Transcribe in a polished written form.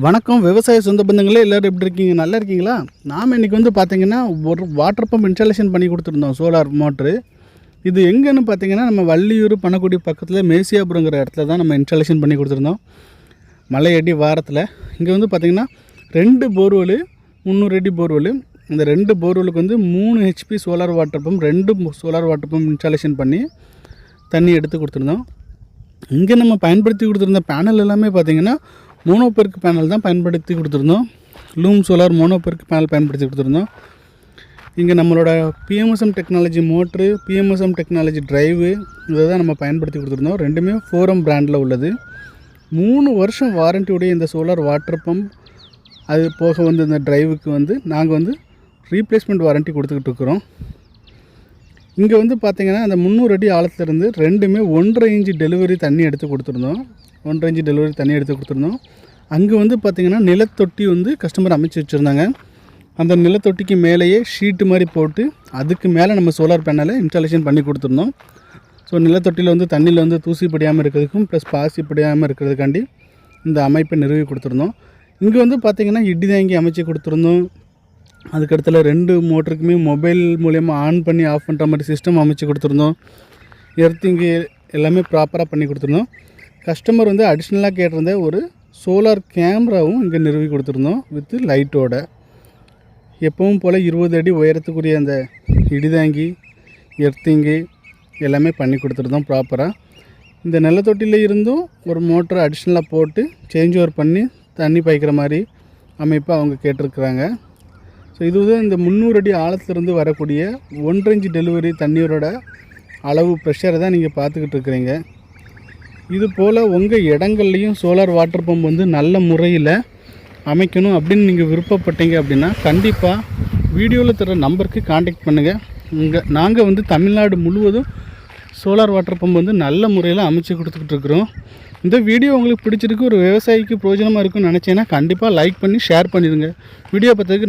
வணக்கம் விவசாய சொந்த பந்தங்களே, எல்லோரும் எப்படி இருக்கீங்க? நல்லா இருக்கீங்களா? நாம் இன்றைக்கி வந்து பார்த்திங்கன்னா ஒரு வாட்டர் பம்ப் இன்ஸ்டாலேஷன் பண்ணி கொடுத்துருந்தோம். Solar motor. இது எங்கேன்னு பார்த்திங்கன்னா நம்ம வள்ளியூர் பணக்குடி பக்கத்தில் மேசியாபுரங்கிற இடத்துல தான் நம்ம இன்ஸ்டாலேஷன் பண்ணி கொடுத்துருந்தோம். மலையடி வாரத்தில் இங்கே வந்து பார்த்திங்கன்னா 2 போர்வெல், 300 அடி போர்வெல். இந்த 2 போர்வெலுக்கு வந்து 3 HP solar water pump, 2 solar water pump installation பண்ணி தண்ணி எடுத்து கொடுத்துருந்தோம். இங்கே நம்ம பயன்படுத்தி கொடுத்துருந்த பேனல் எல்லாமே பார்த்திங்கன்னா மோனோபெர்க் பேனல் தான் பயன்படுத்தி கொடுத்துருந்தோம். லூம் சோலார் மோனோபெர்க் பேனல் பயன்படுத்தி கொடுத்துருந்தோம். இங்கே நம்மளோட PMSM technology motor, PMSM technology drive இதை தான் நம்ம பயன்படுத்தி கொடுத்துருந்தோம். ரெண்டுமே ஃபோரம் பிராண்டில் உள்ளது. 3 வருஷம் வாரண்டியுடைய இந்த சோலார் வாட்டர் பம்ப், அது போக வந்து இந்த ட்ரைவுக்கு வந்து நாங்கள் வந்து ரீப்ளேஸ்மெண்ட் வாரண்ட்டி கொடுத்துக்கிட்டு இருக்கிறோம். இங்கே வந்து பார்த்திங்கன்னா அந்த 300 அடி ஆழத்துலேருந்து ரெண்டுமே 1.5 இன்ச்சு டெலிவரி தண்ணி எடுத்து கொடுத்துருந்தோம். 1.5 இன்ச்சு டெலிவரி தண்ணி எடுத்து கொடுத்துருந்தோம். அங்கே வந்து பார்த்திங்கன்னா நிலத்தொட்டி வந்து கஸ்டமர் அமைச்சு வச்சுருந்தாங்க. அந்த நிலத்தொட்டிக்கு மேலேயே ஷீட்டு மாதிரி போட்டு அதுக்கு மேலே நம்ம சோலார் பேனலை இன்ஸ்டாலேஷன் பண்ணி கொடுத்துருந்தோம். ஸோ நிலத்தொட்டியில் வந்து தண்ணியில் வந்து தூசி படியாமல் இருக்கிறதுக்கும் ப்ளஸ் பாசி படியாமல் இருக்கிறதுக்காண்டி இந்த அமைப்பை நிறுவி கொடுத்துருந்தோம். இங்கே வந்து பார்த்திங்கன்னா இடி தாங்கி அமைச்சு கொடுத்துருந்தோம். அதுக்கடுத்தில் 2 மோட்டருக்குமே மொபைல் மூலயமா ஆன் பண்ணி ஆஃப் பண்ணுற மாதிரி சிஸ்டம் அமைச்சு கொடுத்துருந்தோம். எர்த்திங்கு எல்லாமே ப்ராப்பராக பண்ணி கொடுத்துருந்தோம். கஸ்டமர் வந்து அடிஷ்னலாக கேட்டிருந்த ஒரு சோலார் கேமராவும் இங்கே நிறுவி கொடுத்துருந்தோம் வித் லைட்டோட. எப்பவும் போல் 20 அடி உயரத்துக்குரிய அந்த இடிதாங்கி, எர்த்திங்கு எல்லாமே பண்ணி கொடுத்துருந்தோம் ப்ராப்பராக. இந்த நிலத்தொட்டியில் இருந்தும் ஒரு மோட்டரை அடிஷ்னலாக போட்டு சேஞ்ச் ஓவர் பண்ணி தண்ணி பாய்க்கிற மாதிரி அமைப்பை அவங்க கேட்டிருக்கிறாங்க. ஸோ இதுதான் இந்த 300 அடி ஆழத்துலேருந்து வரக்கூடிய 1.5 இன்ச்சு டெலிவரி தண்ணீரோட அளவு ப்ரெஷரை தான் நீங்கள் பார்த்துக்கிட்டு இருக்கிறீங்க. இது போல் உங்கள் இடங்கள்லையும் சோலார் வாட்டர் பம்ப் வந்து நல்ல முறையில் அமைக்கணும் அப்படின்னு நீங்கள் விருப்பப்பட்டீங்க அப்படின்னா கண்டிப்பாக வீடியோவில் தர நம்பருக்கு காண்டாக்ட் பண்ணுங்கள். நாங்கள் வந்து தமிழ்நாடு முழுவதும் சோலார் வாட்டர் பம்ப் வந்து நல்ல முறையில் அமைச்சு கொடுத்துக்கிட்டு இருக்கிறோம். இந்த வீடியோ உங்களுக்கு பிடிச்சிருக்கு, ஒரு விவசாயிக்கு பிரயோஜனமாக இருக்குன்னு நினச்சேன்னா கண்டிப்பாக லைக் பண்ணி ஷேர் பண்ணிடுங்க. வீடியோ பார்த்ததுக்கு